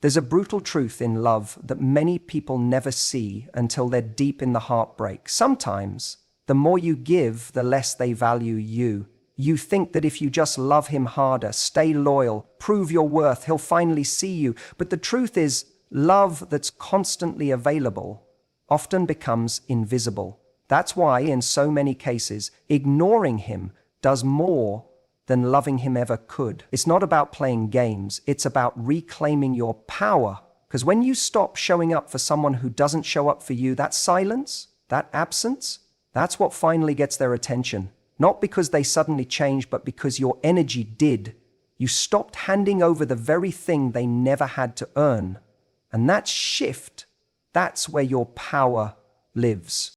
There's a brutal truth in love that many people never see until they're deep in the heartbreak. Sometimes, the more you give, the less they value you. You think that if you just love him harder, stay loyal, prove your worth, he'll finally see you. But the truth is, love that's constantly available often becomes invisible. That's why, in so many cases, ignoring him does more than loving him ever could. It's not about playing games, it's about reclaiming your power. Because when you stop showing up for someone who doesn't show up for you, that silence, that absence, that's what finally gets their attention. Not because they suddenly changed, but because your energy did. You stopped handing over the very thing they never had to earn. And that shift, that's where your power lives.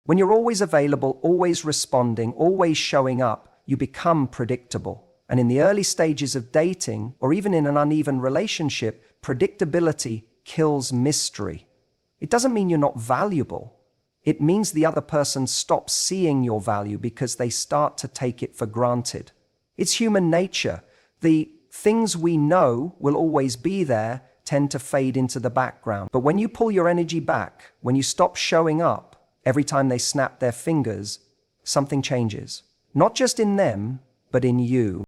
When you're always available, always responding, always showing up, you become predictable. And in the early stages of dating, or even in an uneven relationship, predictability kills mystery. It doesn't mean you're not valuable. It means the other person stops seeing your value because they start to take it for granted. It's human nature. The things we know will always be there tend to fade into the background. But when you pull your energy back, when you stop showing up every time they snap their fingers, something changes. Not just in them, but in you.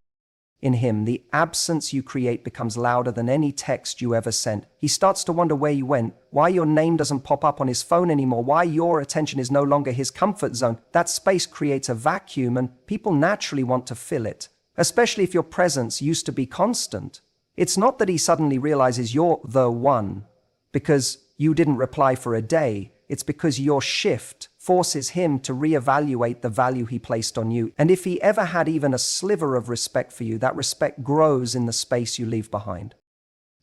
In him, the absence you create becomes louder than any text you ever sent. He starts to wonder where you went, why your name doesn't pop up on his phone anymore, why your attention is no longer his comfort zone. That space creates a vacuum, and people naturally want to fill it, especially if your presence used to be constant. It's not that he suddenly realizes you're the one because you didn't reply for a day. It's because your shift forces him to reevaluate the value he placed on you. And if he ever had even a sliver of respect for you, that respect grows in the space you leave behind.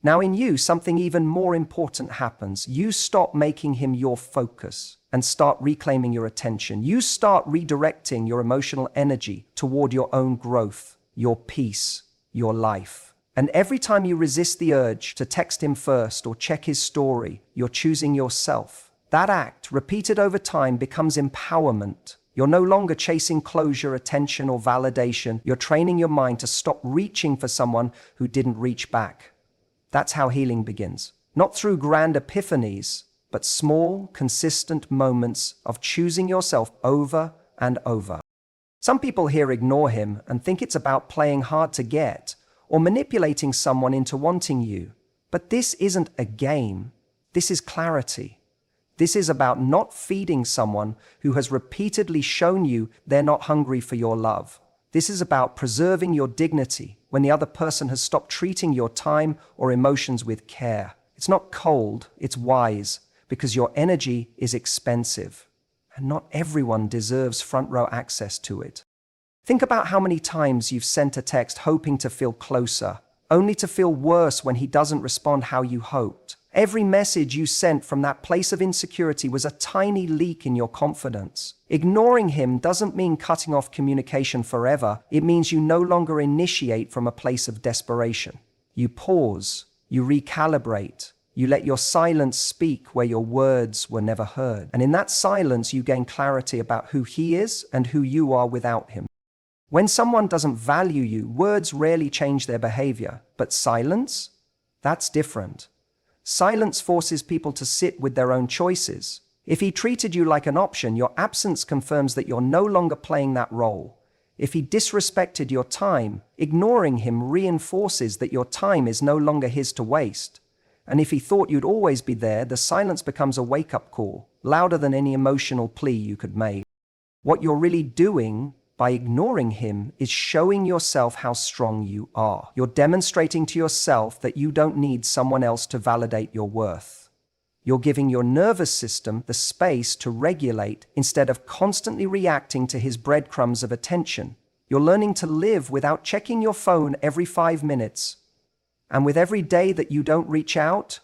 Now in you, something even more important happens. You stop making him your focus and start reclaiming your attention. You start redirecting your emotional energy toward your own growth, your peace, your life. And every time you resist the urge to text him first or check his story, you're choosing yourself. That act, repeated over time, becomes empowerment. You're no longer chasing closure, attention, or validation. You're training your mind to stop reaching for someone who didn't reach back. That's how healing begins. Not through grand epiphanies, but small, consistent moments of choosing yourself over and over. Some people here ignore him and think it's about playing hard to get or manipulating someone into wanting you. But this isn't a game. This is clarity. This is about not feeding someone who has repeatedly shown you they're not hungry for your love. This is about preserving your dignity when the other person has stopped treating your time or emotions with care. It's not cold, it's wise, because your energy is expensive, and not everyone deserves front row access to it. Think about how many times you've sent a text hoping to feel closer, only to feel worse when he doesn't respond how you hoped. Every message you sent from that place of insecurity was a tiny leak in your confidence. Ignoring him doesn't mean cutting off communication forever. It means you no longer initiate from a place of desperation. You pause, you recalibrate, you let your silence speak where your words were never heard. And in that silence, you gain clarity about who he is and who you are without him. When someone doesn't value you, words rarely change their behavior. But silence? That's different. Silence forces people to sit with their own choices. If he treated you like an option, your absence confirms that you're no longer playing that role. If he disrespected your time, ignoring him reinforces that your time is no longer his to waste. And if he thought you'd always be there, the silence becomes a wake-up call, louder than any emotional plea you could make. What you're really doing by ignoring him is showing yourself how strong you are. You're demonstrating to yourself that you don't need someone else to validate your worth. You're giving your nervous system the space to regulate instead of constantly reacting to his breadcrumbs of attention. You're learning to live without checking your phone every 5 minutes. And with every day that you don't reach out,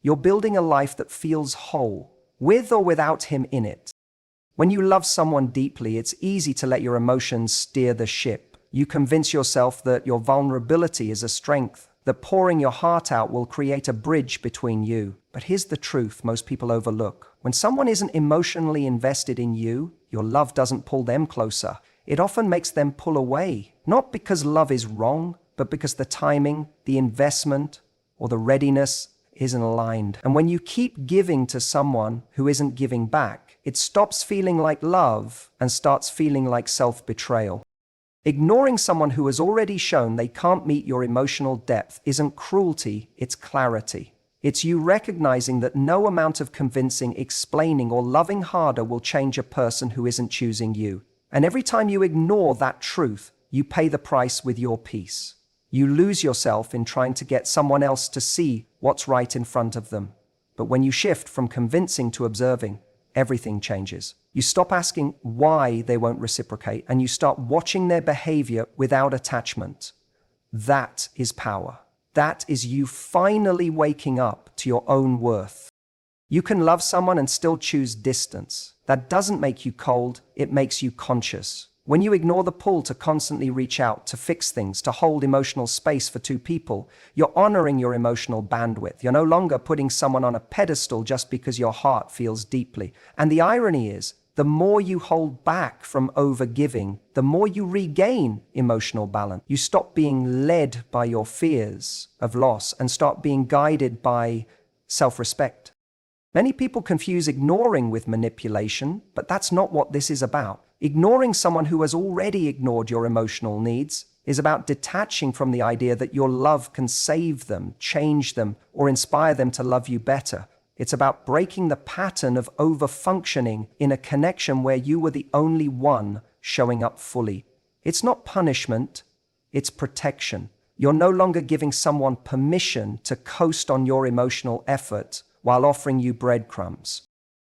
you're building a life that feels whole, with or without him in it. When you love someone deeply, it's easy to let your emotions steer the ship. You convince yourself that your vulnerability is a strength, that pouring your heart out will create a bridge between you. But here's the truth most people overlook. When someone isn't emotionally invested in you, your love doesn't pull them closer. It often makes them pull away. Not because love is wrong, but because the timing, the investment, or the readiness isn't aligned. And when you keep giving to someone who isn't giving back, it stops feeling like love and starts feeling like self-betrayal. Ignoring someone who has already shown they can't meet your emotional depth isn't cruelty, it's clarity. It's you recognizing that no amount of convincing, explaining, or loving harder will change a person who isn't choosing you. And every time you ignore that truth, you pay the price with your peace. You lose yourself in trying to get someone else to see what's right in front of them. But when you shift from convincing to observing, everything changes. You stop asking why they won't reciprocate, and you start watching their behavior without attachment. That is power. That is you finally waking up to your own worth. You can love someone and still choose distance. That doesn't make you cold, it makes you conscious. When you ignore the pull to constantly reach out, to fix things, to hold emotional space for two people, you're honoring your emotional bandwidth. You're no longer putting someone on a pedestal just because your heart feels deeply. And the irony is, the more you hold back from overgiving, the more you regain emotional balance. You stop being led by your fears of loss and start being guided by self-respect. Many people confuse ignoring with manipulation, but that's not what this is about. Ignoring someone who has already ignored your emotional needs is about detaching from the idea that your love can save them, change them, or inspire them to love you better. It's about breaking the pattern of over-functioning in a connection where you were the only one showing up fully. It's not punishment, it's protection. You're no longer giving someone permission to coast on your emotional effort while offering you breadcrumbs.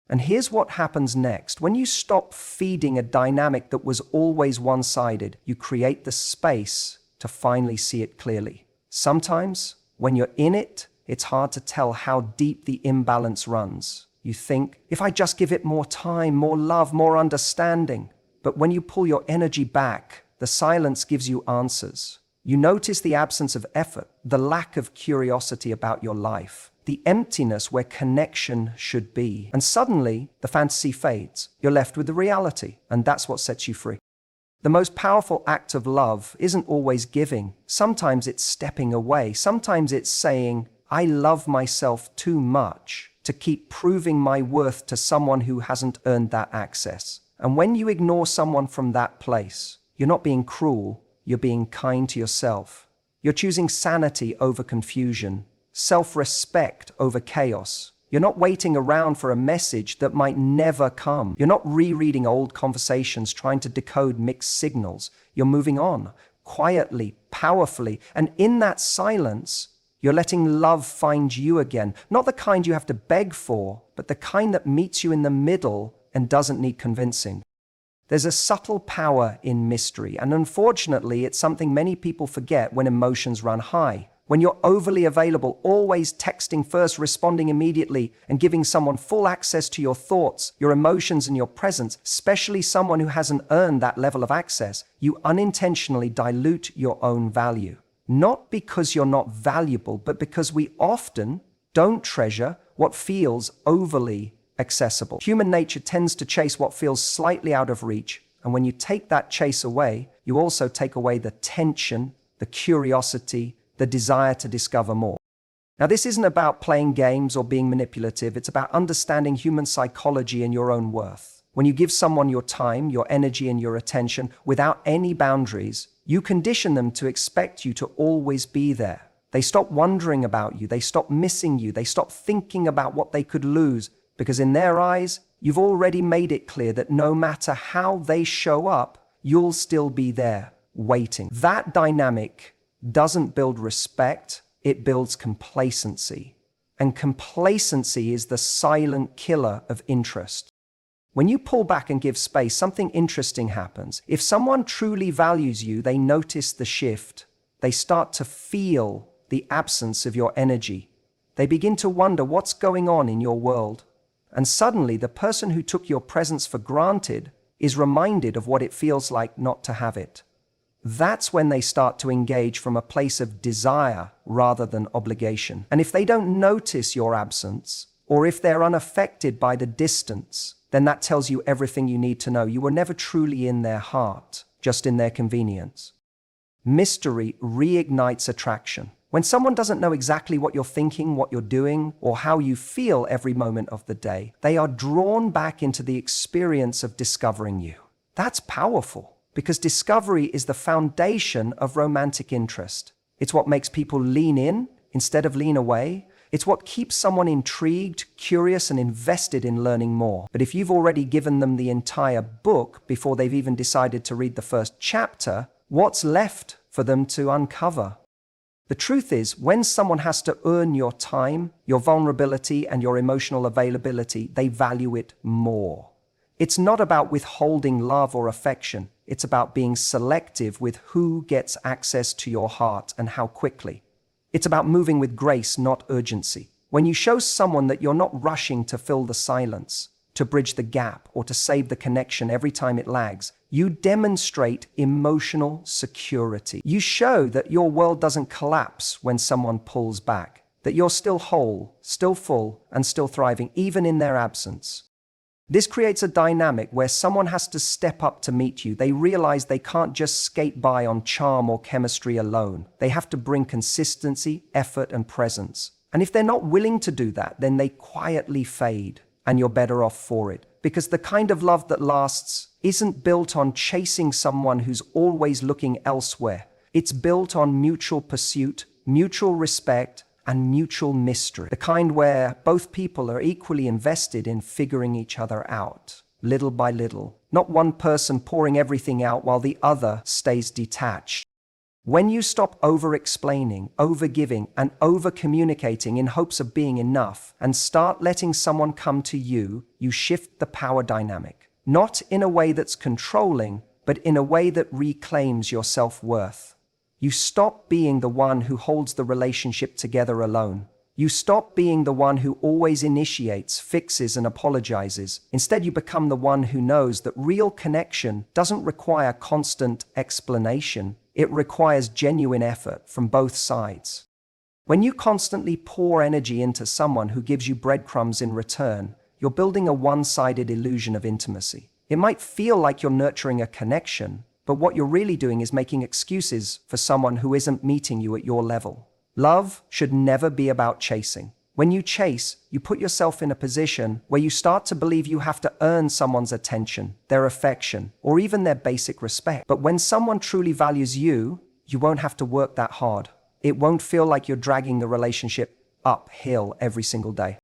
And here's what happens next. When you stop feeding a dynamic that was always one-sided, you create the space to finally see it clearly. Sometimes, when you're in it, it's hard to tell how deep the imbalance runs. You think, if I just give it more time, more love, more understanding. But when you pull your energy back, the silence gives you answers. You notice the absence of effort, the lack of curiosity about your life, the emptiness where connection should be. And suddenly, the fantasy fades. You're left with the reality, and that's what sets you free. The most powerful act of love isn't always giving. Sometimes it's stepping away. Sometimes it's saying, I love myself too much to keep proving my worth to someone who hasn't earned that access. And when you ignore someone from that place, you're not being cruel, you're being kind to yourself. You're choosing sanity over confusion, self-respect over chaos. You're not waiting around for a message that might never come. You're not rereading old conversations trying to decode mixed signals. You're moving on, quietly, powerfully, and in that silence, you're letting love find you again. Not the kind you have to beg for, but the kind that meets you in the middle and doesn't need convincing. There's a subtle power in mystery, and unfortunately, it's something many people forget when emotions run high. When you're overly available, always texting first, responding immediately, and giving someone full access to your thoughts, your emotions, and your presence, especially someone who hasn't earned that level of access, you unintentionally dilute your own value. Not because you're not valuable, but because we often don't treasure what feels overly accessible. Human nature tends to chase what feels slightly out of reach, and when you take that chase away, you also take away the tension, the curiosity, the desire to discover more. Now, this isn't about playing games or being manipulative. It's about understanding human psychology and your own worth. When you give someone your time, your energy, and your attention without any boundaries, you condition them to expect you to always be there. They stop wondering about you. They stop missing you. They stop thinking about what they could lose, because in their eyes, you've already made it clear that no matter how they show up, you'll still be there, waiting. That dynamic doesn't build respect, it builds complacency. And complacency is the silent killer of interest. When you pull back and give space, something interesting happens. If someone truly values you, they notice the shift. They start to feel the absence of your energy. They begin to wonder what's going on in your world. And suddenly, the person who took your presence for granted is reminded of what it feels like not to have it. That's when they start to engage from a place of desire rather than obligation. And if they don't notice your absence, or if they're unaffected by the distance, then that tells you everything you need to know. You were never truly in their heart, just in their convenience. Mystery reignites attraction. When someone doesn't know exactly what you're thinking, what you're doing, or how you feel every moment of the day, they are drawn back into the experience of discovering you. That's powerful, because discovery is the foundation of romantic interest. It's what makes people lean in instead of lean away. It's what keeps someone intrigued, curious, and invested in learning more. But if you've already given them the entire book before they've even decided to read the first chapter, what's left for them to uncover? The truth is, when someone has to earn your time, your vulnerability, and your emotional availability, they value it more. It's not about withholding love or affection. It's about being selective with who gets access to your heart and how quickly. It's about moving with grace, not urgency. When you show someone that you're not rushing to fill the silence, to bridge the gap, or to save the connection every time it lags, you demonstrate emotional security. You show that your world doesn't collapse when someone pulls back, that you're still whole, still full, and still thriving, even in their absence. This creates a dynamic where someone has to step up to meet you. They realize they can't just skate by on charm or chemistry alone. They have to bring consistency, effort, and presence. And if they're not willing to do that, then they quietly fade, and you're better off for it. Because the kind of love that lasts isn't built on chasing someone who's always looking elsewhere. It's built on mutual pursuit, mutual respect, and mutual mystery. The kind where both people are equally invested in figuring each other out, little by little. Not one person pouring everything out while the other stays detached. When you stop over-explaining, over-giving, and over-communicating in hopes of being enough, and start letting someone come to you, you shift the power dynamic. Not in a way that's controlling, but in a way that reclaims your self-worth. You stop being the one who holds the relationship together alone. You stop being the one who always initiates, fixes, and apologizes. Instead, you become the one who knows that real connection doesn't require constant explanation. It requires genuine effort from both sides. When you constantly pour energy into someone who gives you breadcrumbs in return, you're building a one-sided illusion of intimacy. It might feel like you're nurturing a connection, but what you're really doing is making excuses for someone who isn't meeting you at your level. Love should never be about chasing. When you chase, you put yourself in a position where you start to believe you have to earn someone's attention, their affection, or even their basic respect. But when someone truly values you, you won't have to work that hard. It won't feel like you're dragging the relationship uphill every single day.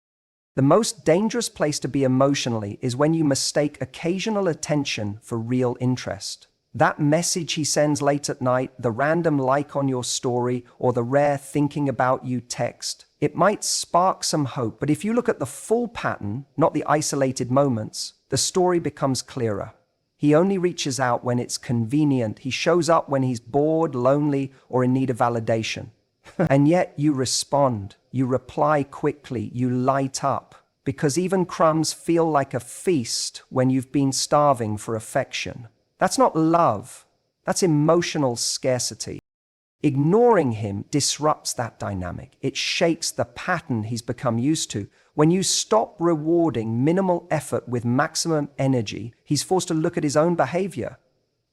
The most dangerous place to be emotionally is when you mistake occasional attention for real interest. That message he sends late at night, the random like on your story, or the rare thinking about you text, it might spark some hope, but if you look at the full pattern, not the isolated moments, the story becomes clearer. He only reaches out when it's convenient. He shows up when he's bored, lonely, or in need of validation. And yet you respond, you reply quickly, you light up, because even crumbs feel like a feast when you've been starving for affection. That's not love, that's emotional scarcity. Ignoring him disrupts that dynamic. It shakes the pattern he's become used to. When you stop rewarding minimal effort with maximum energy, he's forced to look at his own behavior.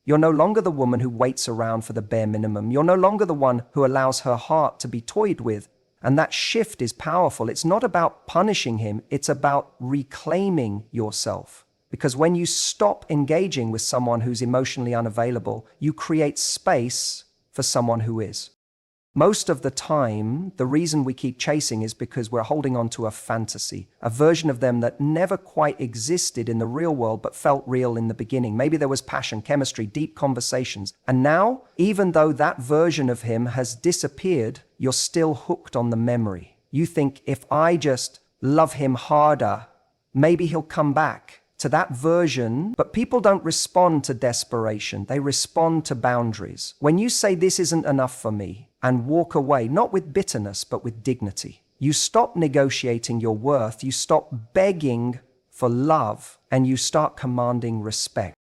You're no longer the woman who waits around for the bare minimum. You're no longer the one who allows her heart to be toyed with. And that shift is powerful. It's not about punishing him, it's about reclaiming yourself. Because when you stop engaging with someone who's emotionally unavailable, you create space for someone who is. Most of the time, the reason we keep chasing is because we're holding on to a fantasy, a version of them that never quite existed in the real world but felt real in the beginning. Maybe there was passion, chemistry, deep conversations. And now, even though that version of him has disappeared, you're still hooked on the memory. You think, if I just love him harder, maybe he'll come back to that version. But people don't respond to desperation. They respond to boundaries. When you say this isn't enough for me and walk away, not with bitterness, but with dignity, you stop negotiating your worth, you stop begging for love, and you start commanding respect.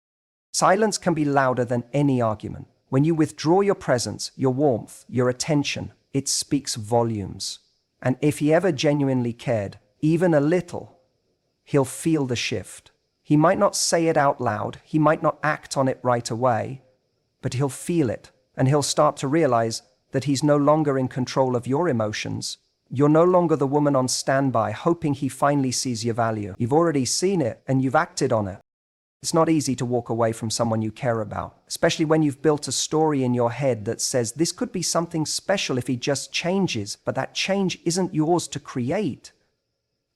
Silence can be louder than any argument. When you withdraw your presence, your warmth, your attention, it speaks volumes. And if he ever genuinely cared, even a little, he'll feel the shift. He might not say it out loud, he might not act on it right away, but he'll feel it, and he'll start to realize that he's no longer in control of your emotions. You're no longer the woman on standby, hoping he finally sees your value. You've already seen it and you've acted on it. It's not easy to walk away from someone you care about, especially when you've built a story in your head that says this could be something special if he just changes, but that change isn't yours to create.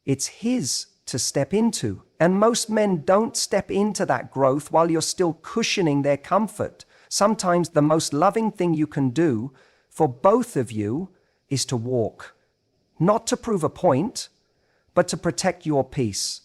It's his to step into. And most men don't step into that growth while you're still cushioning their comfort. Sometimes the most loving thing you can do for both of you is to walk. Not to prove a point, but to protect your peace.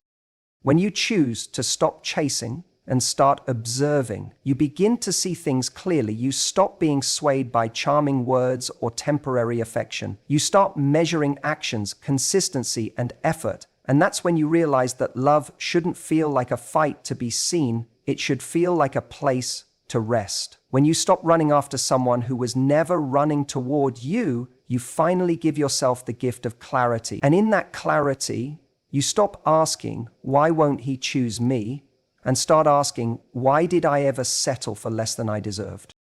When you choose to stop chasing and start observing, you begin to see things clearly. You stop being swayed by charming words or temporary affection. You start measuring actions, consistency, and effort. And that's when you realize that love shouldn't feel like a fight to be seen. It should feel like a place to rest. When you stop running after someone who was never running toward you, you finally give yourself the gift of clarity. And in that clarity, you stop asking, why won't he choose me? And start asking, why did I ever settle for less than I deserved?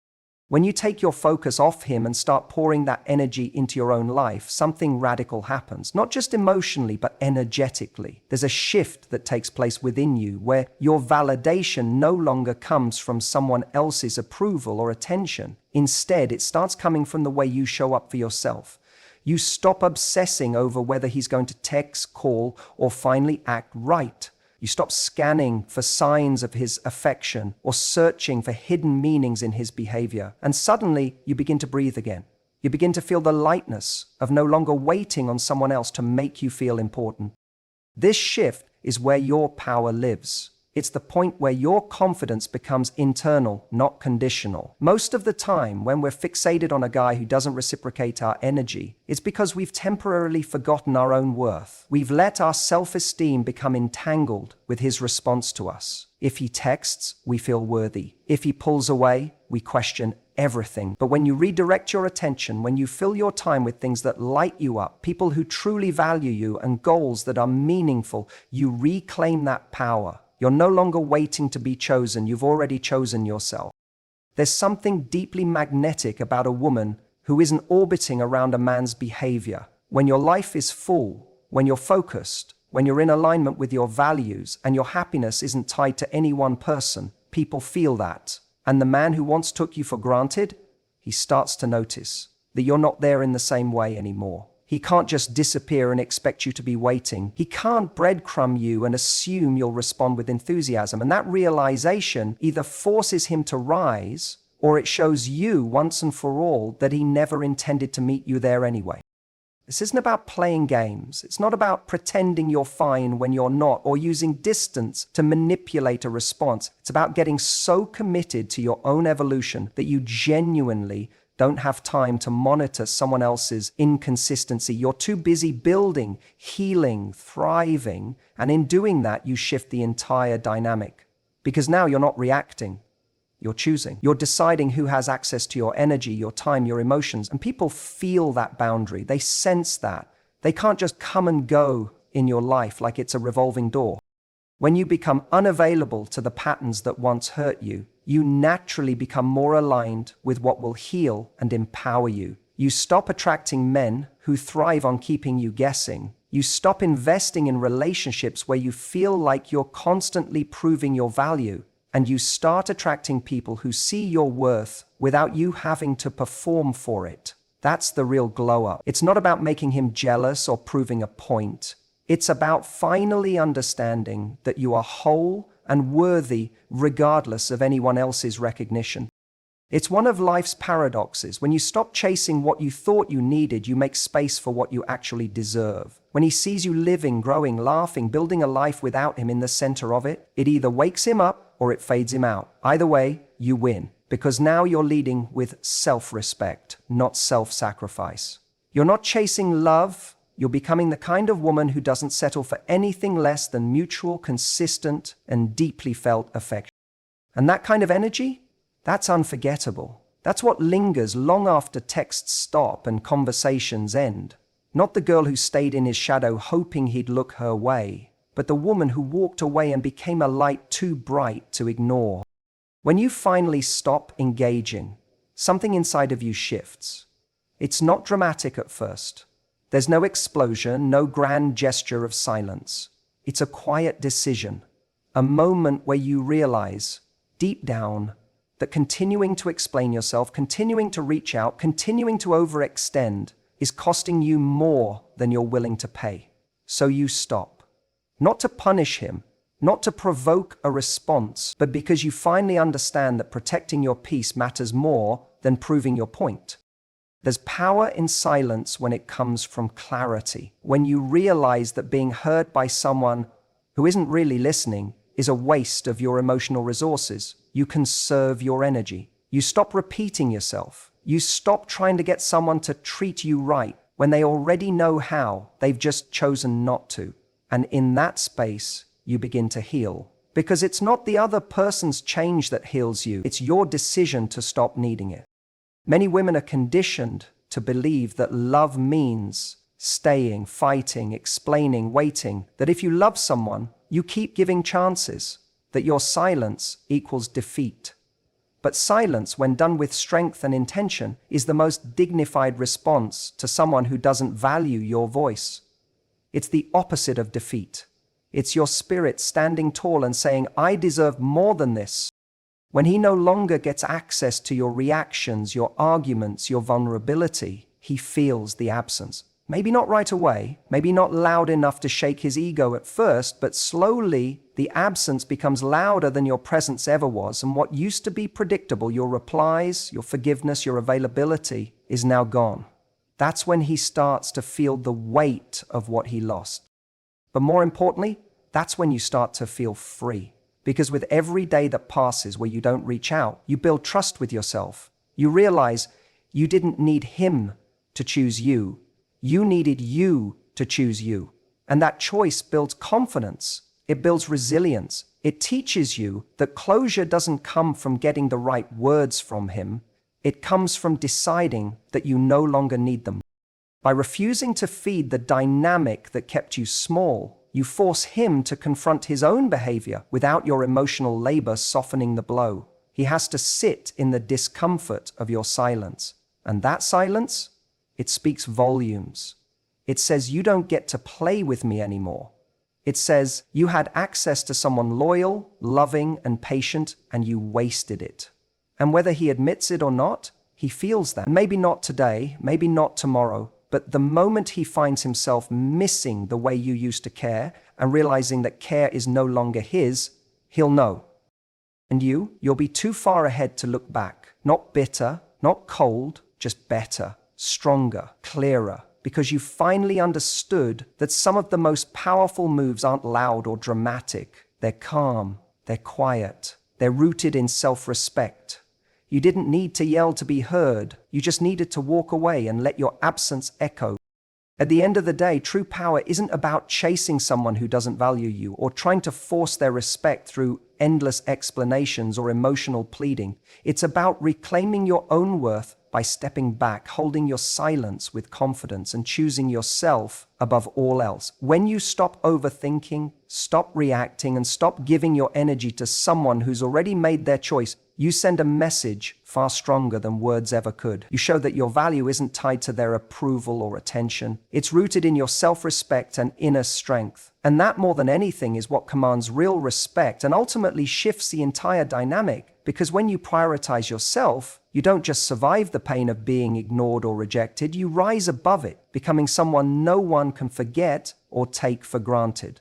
When you take your focus off him and start pouring that energy into your own life, something radical happens, not just emotionally, but energetically. There's a shift that takes place within you where your validation no longer comes from someone else's approval or attention. Instead, it starts coming from the way you show up for yourself. You stop obsessing over whether he's going to text, call, or finally act right. You stop scanning for signs of his affection or searching for hidden meanings in his behavior. And suddenly, you begin to breathe again. You begin to feel the lightness of no longer waiting on someone else to make you feel important. This shift is where your power lives. It's the point where your confidence becomes internal, not conditional. Most of the time, when we're fixated on a guy who doesn't reciprocate our energy, it's because we've temporarily forgotten our own worth. We've let our self-esteem become entangled with his response to us. If he texts, we feel worthy. If he pulls away, we question everything. But when you redirect your attention, when you fill your time with things that light you up, people who truly value you, and goals that are meaningful, you reclaim that power. You're no longer waiting to be chosen, you've already chosen yourself. There's something deeply magnetic about a woman who isn't orbiting around a man's behavior. When your life is full, when you're focused, when you're in alignment with your values, and your happiness isn't tied to any one person, people feel that. And the man who once took you for granted, he starts to notice that you're not there in the same way anymore. He can't just disappear and expect you to be waiting. He can't breadcrumb you and assume you'll respond with enthusiasm. And that realization either forces him to rise, or it shows you once and for all that he never intended to meet you there anyway. This isn't about playing games. It's not about pretending you're fine when you're not, or using distance to manipulate a response. It's about getting so committed to your own evolution that you genuinely don't have time to monitor someone else's inconsistency. You're too busy building, healing, thriving, and in doing that, you shift the entire dynamic. Because now you're not reacting, you're choosing. You're deciding who has access to your energy, your time, your emotions, and people feel that boundary. They sense that. They can't just come and go in your life like it's a revolving door. When you become unavailable to the patterns that once hurt you, you naturally become more aligned with what will heal and empower you. You stop attracting men who thrive on keeping you guessing. You stop investing in relationships where you feel like you're constantly proving your value. And you start attracting people who see your worth without you having to perform for it. That's the real glow up. It's not about making him jealous or proving a point. It's about finally understanding that you are whole and worthy regardless of anyone else's recognition. It's one of life's paradoxes. When you stop chasing what you thought you needed, you make space for what you actually deserve. When he sees you living, growing, laughing, building a life without him in the center of it, it either wakes him up or it fades him out. Either way, you win, because now you're leading with self-respect, not self-sacrifice. You're not chasing love. You're becoming the kind of woman who doesn't settle for anything less than mutual, consistent, and deeply felt affection. And that kind of energy, that's unforgettable. That's what lingers long after texts stop and conversations end. Not the girl who stayed in his shadow hoping he'd look her way, but the woman who walked away and became a light too bright to ignore. When you finally stop engaging, something inside of you shifts. It's not dramatic at first. There's no explosion, no grand gesture of silence. It's a quiet decision, a moment where you realize, deep down, that continuing to explain yourself, continuing to reach out, continuing to overextend is costing you more than you're willing to pay. So you stop. Not to punish him, not to provoke a response, but because you finally understand that protecting your peace matters more than proving your point. There's power in silence when it comes from clarity, when you realize that being heard by someone who isn't really listening is a waste of your emotional resources. You conserve your energy. You stop repeating yourself. You stop trying to get someone to treat you right when they already know how. They've just chosen not to. And in that space, you begin to heal. Because it's not the other person's change that heals you. It's your decision to stop needing it. Many women are conditioned to believe that love means staying, fighting, explaining, waiting, that if you love someone, you keep giving chances, that your silence equals defeat. But silence, when done with strength and intention, is the most dignified response to someone who doesn't value your voice. It's the opposite of defeat. It's your spirit standing tall and saying, I deserve more than this. When he no longer gets access to your reactions, your arguments, your vulnerability, he feels the absence. Maybe not right away, maybe not loud enough to shake his ego at first, but slowly the absence becomes louder than your presence ever was, and what used to be predictable, your replies, your forgiveness, your availability, is now gone. That's when he starts to feel the weight of what he lost. But more importantly, that's when you start to feel free. Because with every day that passes where you don't reach out, you build trust with yourself. You realize you didn't need him to choose you. You needed you to choose you. And that choice builds confidence. It builds resilience. It teaches you that closure doesn't come from getting the right words from him. It comes from deciding that you no longer need them. By refusing to feed the dynamic that kept you small, you force him to confront his own behavior without your emotional labor softening the blow. He has to sit in the discomfort of your silence. And that silence, it speaks volumes. It says you don't get to play with me anymore. It says you had access to someone loyal, loving, and patient, and you wasted it. And whether he admits it or not, he feels that. Maybe not today, maybe not tomorrow, but the moment he finds himself missing the way you used to care and realizing that care is no longer his, he'll know. And you'll be too far ahead to look back. Not bitter, not cold, just better, stronger, clearer, because you finally understood that some of the most powerful moves aren't loud or dramatic. They're calm, they're quiet, they're rooted in self-respect. You didn't need to yell to be heard. You just needed to walk away and let your absence echo. At the end of the day, true power isn't about chasing someone who doesn't value you or trying to force their respect through endless explanations or emotional pleading. It's about reclaiming your own worth by stepping back, holding your silence with confidence, and choosing yourself above all else. When you stop overthinking, stop reacting, and stop giving your energy to someone who's already made their choice, you send a message far stronger than words ever could. You show that your value isn't tied to their approval or attention. It's rooted in your self-respect and inner strength. And that, more than anything, is what commands real respect and ultimately shifts the entire dynamic. Because when you prioritize yourself, you don't just survive the pain of being ignored or rejected, you rise above it, becoming someone no one can forget or take for granted.